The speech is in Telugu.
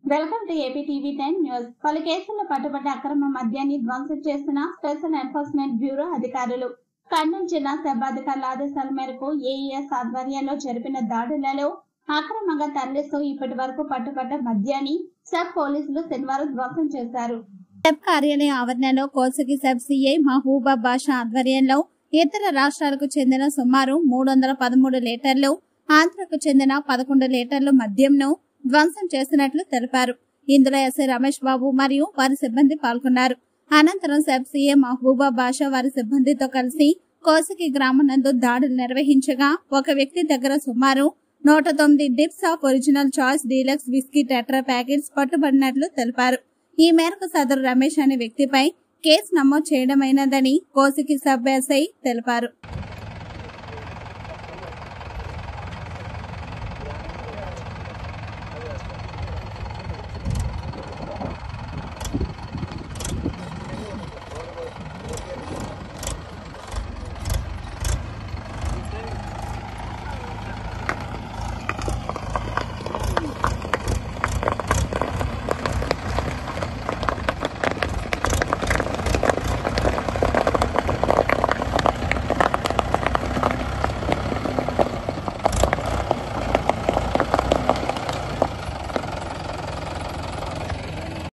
Welcome to AP TV 10 news. పలు కేసుల్లో పట్టుబడ్డ అక్రమ మద్యాన్ని ధ్వంసం చేస్తున్న స్పెషల్ ఎన్ఫోర్స్మెంట్ బ్యూరో అధికారులు ఖండించిన శబ్దాధికారుల ఆదేశాల మేరకు ఏఈఎస్ ఆధ్వర్యంలో జరిపిన దాడులలో అక్రమంగా తరలిస్తూ ఇప్పటి వరకు పట్టుబడ్డ మద్యాన్ని సబ్ పోలీసులు శనివారం ధ్వంసం చేశారు. సబ్ కార్యాలయ ఆవరణలో కోసగి సబ్ సిఐ మహబూబా బాషా ఆధ్వర్యంలో ఇతర రాష్ట్రాలకు చెందిన సుమారు 313 లీటర్లు, ఆంధ్రకు చెందిన 11 లీటర్లు మద్యంను ధ్వంసం చేసినట్లు తెలిపారు. ఇందులో ఎస్ఐ రమేష్ బాబు మరియు వారి సిబ్బంది పాల్గొన్నారు. అనంతరం సబ్ సిఐ మహబూబా బాషా వారి సిబ్బందితో కలిసి కోసకి గ్రామం నందు దాడులు నిర్వహించగా ఒక వ్యక్తి దగ్గర సుమారు 109 డిప్స్ of original choice deluxe whisky tetra packets పట్టుబడినట్లు తెలిపారు. ఈ మేరకు సదరు రమేష్ అనే వ్యక్తిపై కేసు నమోదు చేయడమైనదని కోసకి సబ్ ఎస్ఐ తెలిపారు.